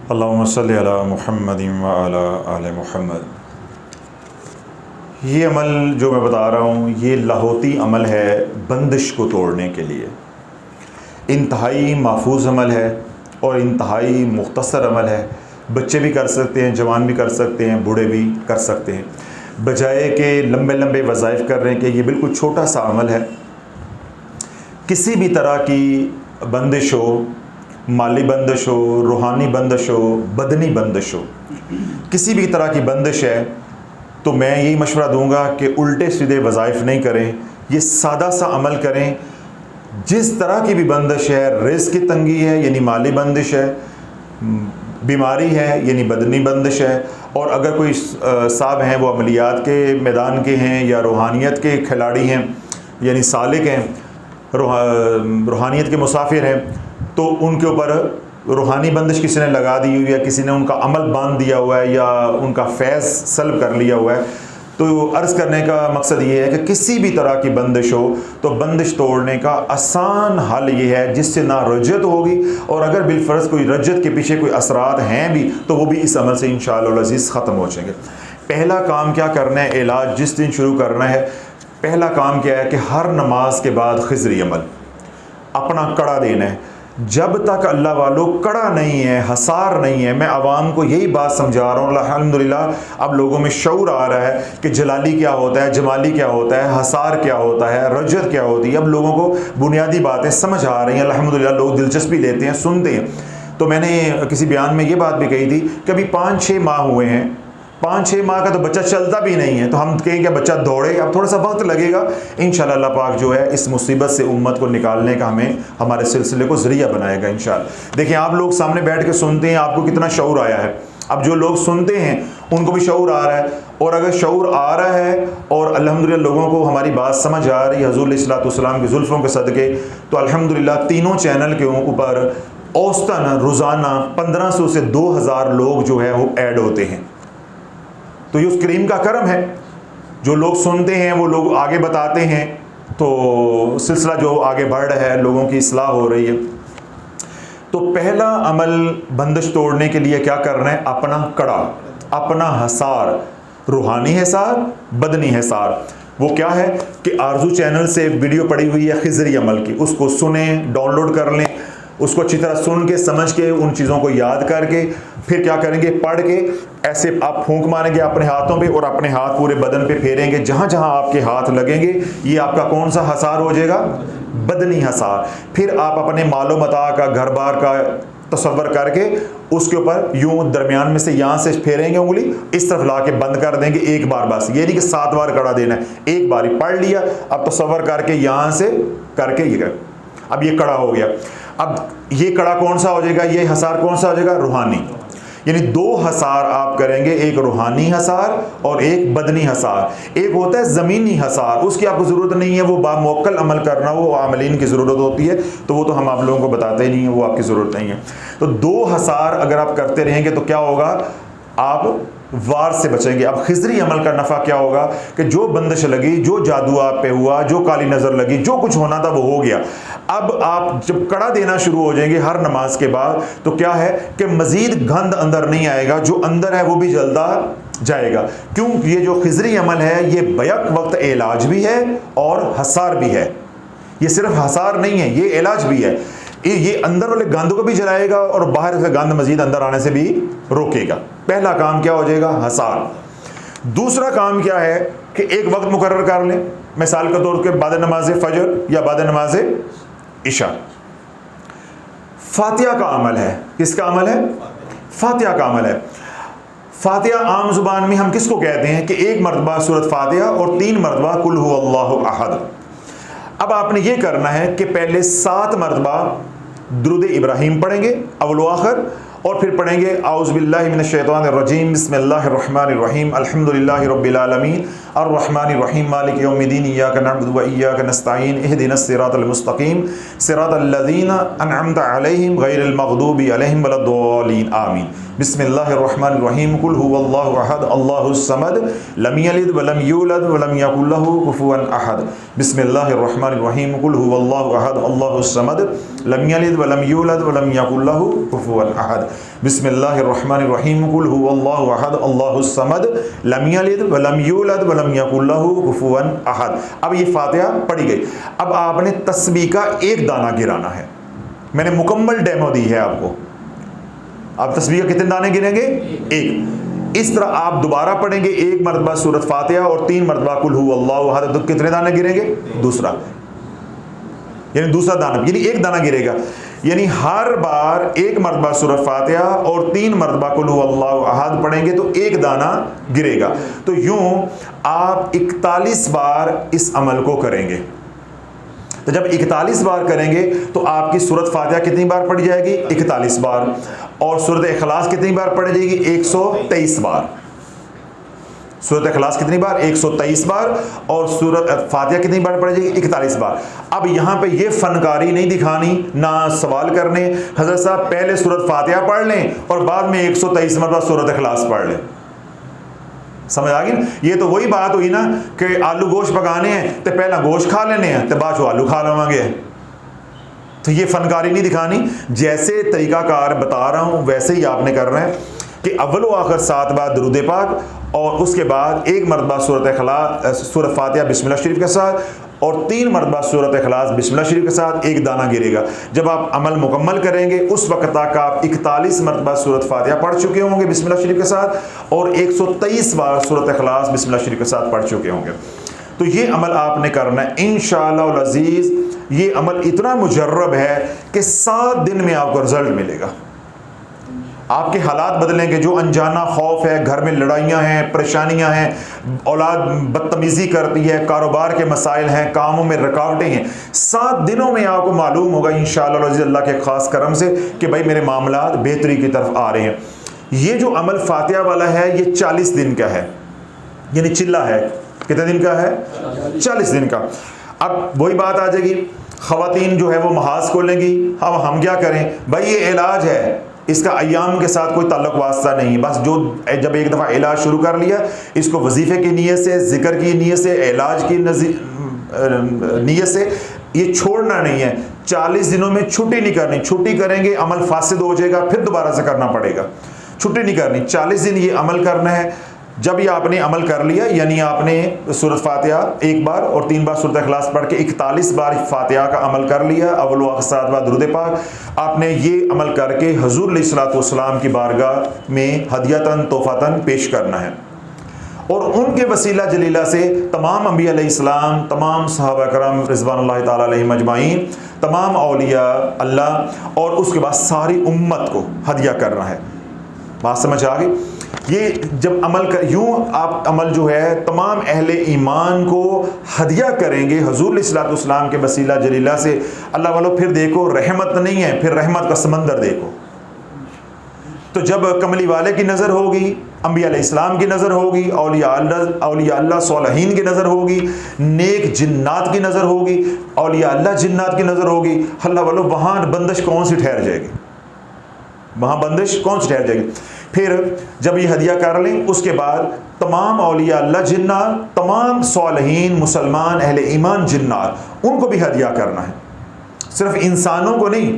अल्लाहुम्मा सल्लि अला मुहम्मदिन व अला आले मुहम्मद। ये अमल जो मैं बता रहा हूँ ये लाहौती अमल है बंदिश को तोड़ने के लिए। इंतहाई महफूज अमल है और इंतहाई मुख्तसर अमल है। बच्चे भी कर सकते हैं, जवान भी कर सकते हैं, बूढ़े भी कर सकते हैं। बजाय के लंबे लंबे वज़ाइफ कर रहे हैं कि ये बिल्कुल छोटा सा अमल है। किसी भी तरह की बंदिश हो, माली बंदिश हो, रूहानी बंदिश हो, बदनी बंदिश हो, किसी भी तरह की बंदिश है तो मैं यही मशवरा दूंगा कि उल्टे सीधे वज़ाइफ नहीं करें, ये सादा सा अमल करें। जिस तरह की भी बंदिश है, रिज़्क़ की तंगी है यानी माली बंदिश है, बीमारी है यानी बदनी बंदिश है, और अगर कोई साहब हैं वो अमलियात के मैदान के हैं या रूहानियत के खिलाड़ी हैं यानी सालिक हैं, रूहानियत के मुसाफिर हैं, तो उनके ऊपर रूहानी बंदिश किसी ने लगा दी हुई है, किसी ने उनका अमल बांध दिया हुआ है या उनका फैज़ सल्ब कर लिया हुआ है। तो अर्ज़ करने का मकसद ये है कि किसी भी तरह की बंदिश हो तो बंदिश तोड़ने का आसान हल ये है जिससे ना रज्जत होगी, और अगर बिलफ़र्ज़ कोई रज्जत के पीछे कोई असरात हैं भी तो वो भी इस अमल से इंशाअल्लाह अज़ीज़ ख़त्म हो जाएंगे। पहला काम क्या करना है, इलाज जिस दिन शुरू करना है, पहला काम क्या है कि हर नमाज के बाद खिज़री अमल अपना कड़ा देना है। जब तक अल्लाह वालों कड़ा नहीं है, हसार नहीं है, मैं आवाम को यही बात समझा रहा हूँ। अल्हम्दुलिल्लाह अब लोगों में शऊर आ रहा है कि जलाली क्या होता है, जमाली क्या होता है, हसार क्या होता है, रजत क्या होती है। अब लोगों को बुनियादी बातें समझ आ रही हैं। अल्हम्दुलिल्लाह लोग दिलचस्पी लेते हैं, सुनते हैं। तो मैंने किसी बयान में ये बात भी कही थी कि अभी 5-6 माह हुए हैं, 5-6 माह का तो बच्चा चलता भी नहीं है, तो हम कहें क्या बच्चा दौड़े। अब थोड़ा सा वक्त लगेगा, इंशाअल्लाह अल्लाह पाक जो है इस मुसीबत से उम्मत को निकालने का हमारे सिलसिले को ज़रिया बनाएगा इंशाअल्लाह। देखिए आप लोग सामने बैठ के सुनते हैं, आपको कितना शऊर आया है। अब जो लोग सुनते हैं उनको भी शऊर आ रहा है, और अगर शऊर आ रहा है और अल्हम्दुलिल्लाह लोगों को हमारी बात समझ आ रही है हुज़ूर अलैहिस्सलाम की जुल्फ़ों के सदक़े, तो अल्हम्दुलिल्लाह तीनों चैनल के ऊपर औसतन रोज़ाना 1500 से 2000 लोग जो है वो ऐड होते हैं। तो ये उस करीम का करम है, जो लोग सुनते हैं वो लोग आगे बताते हैं, तो सिलसिला जो आगे बढ़ रहा है, लोगों की इस्लाह हो रही है। तो पहला अमल बंदिश तोड़ने के लिए क्या करना है, अपना कड़ा, अपना हसार, रूहानी हसार, बदनी हसार। वो क्या है कि आरजू चैनल से वीडियो पड़ी हुई है खिज़री अमल की, उसको सुने, डाउनलोड कर लें, उसको अच्छी तरह सुन के समझ के उन चीज़ों को याद करके फिर क्या करेंगे, पढ़ के ऐसे आप फूंक मारेंगे अपने हाथों पे और अपने हाथ पूरे बदन पे फेरेंगे। जहाँ जहाँ आपके हाथ लगेंगे ये आपका कौन सा हसार हो जाएगा, बदनी हसार। फिर आप अपने मालो मता का, घर बार का तसव्वुर करके उसके ऊपर यूं दरमियान में से यहाँ से फेरेंगे, उंगली इस तरफ ला के बंद कर देंगे एक बार बस। ये नहीं कि 7 बार कड़ा देना है, एक बार ही पढ़ लिया, अब तसव्वुर करके यहाँ से करके ये कर, अब ये कड़ा हो गया। अब ये कड़ा कौन सा हो जाएगा, ये हसार कौन सा हो जाएगा, रूहानी। यानी 2 हसार आप करेंगे, एक रूहानी हसार और एक बदनी हसार। एक होता है ज़मीनी हसार, उसकी आपको ज़रूरत नहीं है, वो बामौक्कल अमल करना वो आमलीन की ज़रूरत होती है, तो वो तो हम आप लोगों को बताते ही नहीं है, वो आपकी ज़रूरत नहीं है। तो 2 हसार अगर आप करते रहेंगे तो क्या होगा, आप वार से बचेंगे। अब खिज़री अमल का नफ़ा क्या होगा कि जो बंदिश लगी, जो जादू आप पे हुआ, जो काली नज़र लगी, जो कुछ होना था वो हो गया। अब आप जब कड़ा देना शुरू हो जाएंगे हर नमाज के बाद, तो क्या है कि मज़ीद गंद अंदर नहीं आएगा, जो अंदर है वो भी जलता जाएगा। क्यों, ये जो खिज़री अमल है ये बैक वक्त इलाज भी है और हसार भी है। ये सिर्फ हसार नहीं है, ये इलाज भी है। ये अंदर वाले गंद को भी जलाएगा और बाहर से गंद मजीद अंदर आने से भी रोकेगा। पहला काम क्या हो जाएगा, हसार। दूसरा काम क्या है कि एक वक्त मुकर्रर कर लें, मिसाल के तौर पे बाद नमाज फजर या बाद नमाज इशा। फातिहा का अमल है, किसका अमल है, फातिहा का अमल है। फातिहा आम जुबान में हम किसको कहते हैं कि 1 मरतबा सूरत फातिहा और 3 मरतबा कुल हुवल्लाहु अहद। अब आपने ये करना है कि पहले 7 मरतबा दुरूद इब्राहिम पढ़ेंगे अव्वल व आखिर, और फिर पढ़ेंगे औज़ु बिल्लाहि मिनश शैतानिर रजीम बिस्मिल्लाहिर रहमानिर रहीम अल्हम्दुलिल्लाहि रब्बिल आलमीन अर्रहमानिर रहीम मालिकि यौमिद्दीन इय्याका नअबुदु व इय्याका नस्तईन इहदिनस सिरातल मुस्तकीम सिरातल लज़ीना अनअमता अलैहिम गैरिल मग़दूबि अलैहिम वलद्दालीन आमीन। बिस्मिल्लाहिर रहमानिर रहीम कुल हुवल्लाहु अहद अल्लाहुस समद लम यलिद व लम यूलद व लम यकुल लहू कुफुवन अहद। बिस्मिल्लाहिर रहमानिर रहीम कुल हुवल्लाहु अहद अल्लाहुस समद लम यलिद व लम यूलद व लम यकुल लहू कुफुवन अहद। बिस्मिल्लाहिर्रहमानिर्रहीम कुल हुवल्लाहु अहद अल्लाहुस समद लम यलिद व लम यूलद व लम यकुल लहू कुफुवन अहद। अब ये फातिहा पढ़ी गई। अब आपने तस्बीह का एक दाना गिराना है। मैंने मुकम्मल डेमो दी है आपको। आप तस्बीह का कितने दाने गिरेंगे? एक। इस तरह आप दोबारा पढ़ेंगे एक मरतबा सूरत फातिहा और 3 मरतबा कुल हुवल्लाहु अहद, तो कितने दाने गिरेंगे? दूसरा, यानी दूसरा दाना, यानी एक दाना गिरेगा। यानी हर बार एक मरतबा सूरत फातिहा और 3 मरतबा कुल हुवल्लाहु अहद पढ़ेंगे तो एक दाना गिरेगा। तो यूं आप 41 बार इस अमल को करेंगे। तो जब 41 बार करेंगे तो आपकी सूरत फातिहा कितनी बार पढ़ी जाएगी? 41 बार। और सूरत इखलास कितनी बार पढ़ी जाएगी? 123 बार। सूरत इखलास कितनी बार? 123 बार। और सूरत फातिहा कितनी बार पढ़ी जाएगी? 41 बार। अब यहाँ पे ये फनकारी नहीं दिखानी, ना सवाल करने हजरत साहब पहले सूरत फातिहा पढ़ लें और बाद में 123 मरतबा सूरत इखलास पढ़ लें। समझ आ गई? ये तो वही बात हुई ना कि आलू गोश्त पकाने हैं तो पहला गोश्त खा लेने हैं तो बाद आलू खा लवेंगे। तो ये फनकारी नहीं दिखानी। जैसे तरीकाकार बता रहा हूं वैसे ही आपने करना है कि अव्वल व आखिर 7 बार दुरूद पाक और उसके बाद एक मरतबा सूरत फातिहा बिस्मिल्लाह शरीफ के साथ और 3 मरतबा सूरत इखलास बिस्मिल्लाह शरीफ के साथ एक दाना गिरेगा। जब आप अमल मुकम्मल करेंगे उस वक्त तक आप 41 मरतबा सूरत फातिहा पढ़ चुके होंगे बिस्मिल्लाह शरीफ के साथ और 123 बार सूरत इखलास बिस्मिल्लाह शरीफ के साथ पढ़ चुके होंगे। तो ये अमल आपने करना है इंशाअल्लाह अज़ीज़। ये अमल इतना मुजर्रब है कि 7 दिन में आपको रिजल्ट मिलेगा। आपके हालात बदलेंगे। जो अनजाना खौफ है, घर में लड़ाइयाँ हैं, परेशानियाँ हैं, औलाद बदतमीज़ी करती है, कारोबार के मसाइल हैं, कामों में रुकावटें हैं, 7 दिनों में आपको मालूम होगा इंशाअल्लाह अल्लाह के ख़ास करम से कि भाई मेरे मामलात बेहतरी की तरफ आ रहे हैं। ये जो अमल फातिहा वाला है ये 40 दिन का है, यानी चिल्ला है। कितने दिन का है? 40 दिन का। अब वही बात आ जाएगी, ख़वातीन जो है वो महाज खोलेंगी। अब हम क्या करें भाई? ये इलाज है, इसका अय्याम के साथ कोई ताल्लुक वास्ता नहीं। बस जो जब एक दफ़ा इलाज शुरू कर लिया इसको वजीफ़े की नीयत से, ज़िक्र की नीयत से, इलाज की नीयत से ये छोड़ना नहीं है। 40 दिनों में छुट्टी नहीं करनी। छुट्टी करेंगे अमल फासिद हो जाएगा, फिर दोबारा से करना पड़ेगा। छुट्टी नहीं करनी, 40 दिन ये अमल करना है। जब ये आपने अमल कर लिया यानी आपने सूरत फातिहा एक बार और 3 बार सूरत इखलास पढ़ के 41 बार फातिहा का अमल कर लिया, अव्वल व आखिर 7 बार दुरूद पाक, आपने ये अमल करके हुज़ूर अलैहिस्सलातु वस्सलाम की बारगाह में हदियतन तोहफ़तन पेश करना है। और उनके वसीला जलीला से तमाम अंबिया अलैहिस्सलाम, तमाम सहाबा करम रिज़वानुल्लाहि ताला अलैहिम अजमाइन, तमाम औलिया अल्लाह और उसके बाद सारी उम्मत को हदिया करना है। बात समझ आ गई? ये जब अमल कर यूँ आप अमल जो है तमाम अहले ईमान को हदिया करेंगे हुज़ूर अलैहिस्सलातु वस्सलाम के वसीला जलीला से। अल्लाह वालों फिर देखो रहमत नहीं है, फिर रहमत का समंदर देखो। तो जब कमली वाले की नज़र होगी, अंबिया अलैहिस्सलाम की नज़र होगी, औलिया अल्लाह सालिहीन की नज़र होगी, नेक जिन्नात की नज़र होगी, औलिया अल्लाह जिन्नात की नज़र होगी, अल्लाह वालों वहाँ बंदिश कौन सी ठहर जाएगी? वहाँ बंदिश कौन सी ठहर जाएगी? फिर जब ये हदिया कर लें उसके बाद तमाम औलिया अल्लाह जिन्नात, तमाम सालिहीन मुसलमान अहले ईमान जिन्नात, उनको भी हदिया करना है। सिर्फ इंसानों को नहीं,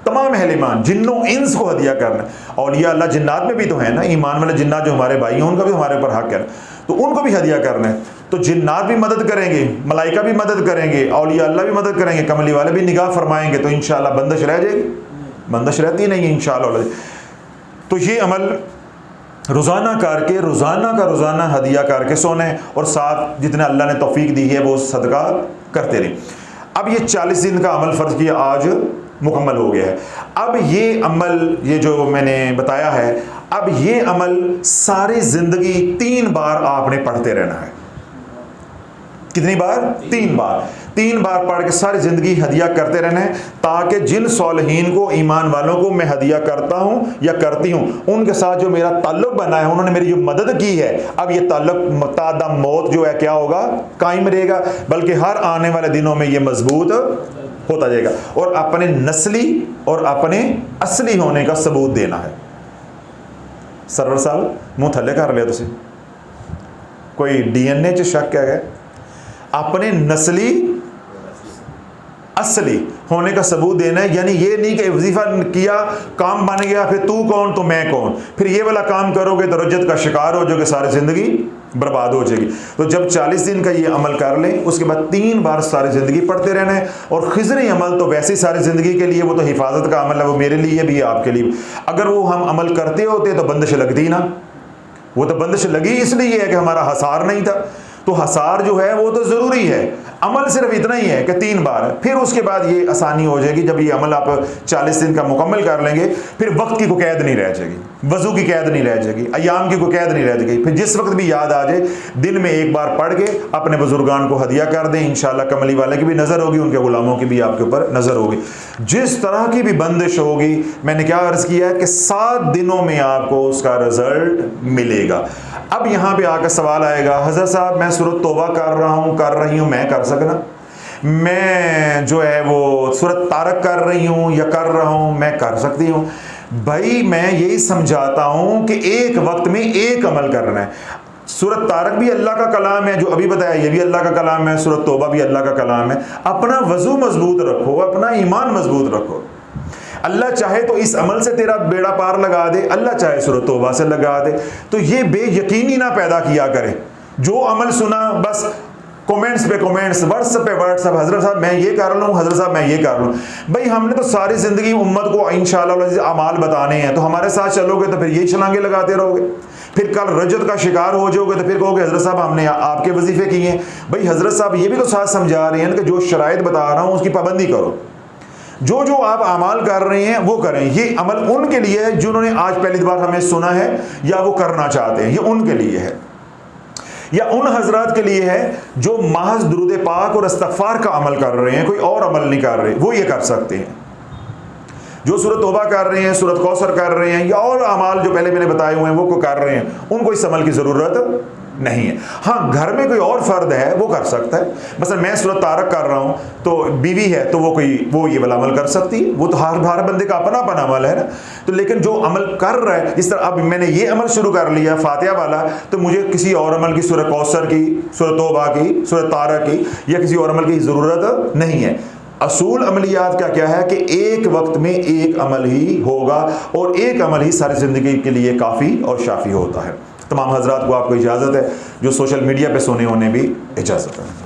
तमाम अहले ईमान जिन्नों इंस को हदिया करना है। औलिया अल्लाह जिन्नात में भी तो है ना, ईमान वाले जिन्नात जो हमारे भाई हैं उनका भी हमारे ऊपर हक है, तो उनको भी हदिया करना है। तो जिन्नात भी मदद करेंगे, मलाइका भी मदद करेंगे, औलिया अल्लाह भी मदद करेंगे, कमली वाले भी निगाह फरमाएंगे, तो इंशाअल्लाह बंदिश रह जाएगी। बंदिश रहती नहीं है इंशाअल्लाह। तो ये अमल रोज़ाना करके रोज़ाना का रोज़ाना हदिया करके सोने और साथ जितने अल्लाह ने तौफीक दी है वो सदका करते रहें। अब ये 40 दिन का अमल फ़र्ज़ किया आज मुकम्मल हो गया है। अब ये अमल ये जो मैंने बताया है, अब ये अमल सारी ज़िंदगी 3 बार आपने पढ़ते रहना है। कितनी बार? 3 बार। 3 बार पढ़ के सारी ज़िंदगी हदिया करते रहना है, ताकि जिन सालिहीन को, ईमान वालों को मैं हदिया करता हूँ या करती हूँ, उनके साथ जो मेरा ताल्लुक़ बना है, उन्होंने मेरी जो मदद की है, अब ये ताल्लुक़ मतादा मौत जो है क्या होगा? कायम रहेगा, बल्कि हर आने वाले दिनों में ये मजबूत होता जाएगा। और अपने नस्ली और अपने असली होने का सबूत देना है। सरवर साहब मुँह थले कर लिया तुसी, कोई DNA च शक है? अपने नस्ली असली होने का सबूत देना है। यानी ये नहीं कि वजीफ़ा किया, काम बन गया, फिर तू कौन तो मैं कौन, फिर ये वाला काम करोगे तो रज्जत का शिकार हो जाओगे, सारी ज़िंदगी बर्बाद हो जाएगी। तो जब 40 दिन का ये अमल कर लें, उसके बाद 3 बार सारी ज़िंदगी पढ़ते रहना है। और खिज़री अमल तो वैसे ही सारी ज़िंदगी के लिए, वो तो हिफाजत का अमल है, वो मेरे लिए भी आपके लिए। अगर वो हम अमल करते होते तो बंदिश लगती ना, वो तो बंदिश लगी इसलिए है कि हमारा हसार नहीं था। तो हसार जो है वो तो ज़रूरी है, अमल सिर्फ इतना ही है कि 3 बार, फिर उसके बाद ये आसानी हो जाएगी। जब ये अमल आप 40 दिन का मुकम्मल कर लेंगे, फिर वक्त की कोई कैद नहीं रह जाएगी, वज़ू की कैद नहीं रह जाएगी, अयाम की कोई कैद नहीं रह जाएगी। फिर जिस वक्त भी याद आ जाए, दिन में 1 बार पढ़ के अपने बुजुर्गान को हदिया कर दें। इंशाअल्लाह कमली वाले की भी नज़र होगी, उनके गुलामों की भी आपके ऊपर नज़र होगी। जिस तरह की भी बंदिश होगी, मैंने क्या अर्ज़ किया है कि 7 दिनों में आपको उसका रिजल्ट मिलेगा। अब यहाँ पे आकर सवाल आएगा, हज़रत साहब मैं सूरत तौबा कर रही हूँ, मैं कर सकना? मैं जो है वो सूरत तारक कर रही हूँ या कर रहा हूँ, मैं कर सकती हूँ? भाई मैं यही समझाता हूँ कि एक वक्त में एक अमल करना है। सूरत तारक भी अल्लाह का कलाम है, जो अभी बताया ये भी अल्लाह का कलाम है, सूरत तौबा भी अल्लाह का कलाम है। अपना वज़ू मजबूत रखो, अपना ईमान मजबूत रखो। अल्लाह चाहे तो इस अमल से तेरा बेड़ा पार लगा दे, अल्लाह चाहे सूरत तौबा से लगा दे। तो ये बेयकीनी ना पैदा किया करे। जो अमल सुना बस कमेंट्स पे कमेंट्स, व्हाट्सएप पे व्हाट्सएप, हज़रत साहब मैं ये कर लूँ, हज़रत साहब मैं ये कर लूँ। भाई हमने तो सारी ज़िंदगी उम्मत को इंशाअल्लाह अमाल बताने हैं, तो हमारे साथ चलोगे तो फिर यही छलांगे लगाते रहोगे। फिर कल रजत का शिकार हो जाओगे तो फिर कहोगे हज़रत साहब हमने आपके वजीफ़े किए हैं। भाई हज़रत साहब ये भी तो साथ समझा रहे हैं कि जो शराइत बता रहा हूँ उसकी पाबंदी करो, जो जो आप अमाल कर रहे हैं वो करें। ये अमल उनके लिए है जिन्होंने आज पहली बार हमें सुना है या वो करना चाहते हैं, ये उनके लिए है। या उन हजरात के लिए है जो महज दुरूद पाक और इस्तग़फ़ार का अमल कर रहे हैं, कोई और अमल नहीं कर रहे, वो ये कर सकते हैं। जो सूरत तौबा कर रहे हैं, सूरत कौसर कर रहे हैं या और अमाल जो पहले मैंने बताए हुए हैं वो को कर रहे हैं, उनको इस अमल की ज़रूरत नहीं है। हाँ, घर में कोई और फ़र्द है वो कर सकता है। मसलन मैं सूरत तारक कर रहा हूँ तो बीवी है तो वो ये वाला अमल कर सकती है, वो तो हर बंदे का अपना अपना अमल है ना। तो लेकिन जो अमल कर रहा है, जिस तरह अब मैंने ये अमल शुरू कर लिया फातिहा वाला, तो मुझे किसी और अमल की, सूरत कौसर की, सूरत तौबा की, सूरत तारक की या किसी और अमल की ज़रूरत नहीं है। असूल अमलियात का क्या है कि एक वक्त में एक अमल ही होगा और एक अमल ही सारी ज़िंदगी के लिए काफ़ी और शाफ़ी होता है। तमाम हजरात को आपको इजाज़त है, जो सोशल मीडिया पे सुने उन्हें भी इजाज़त है।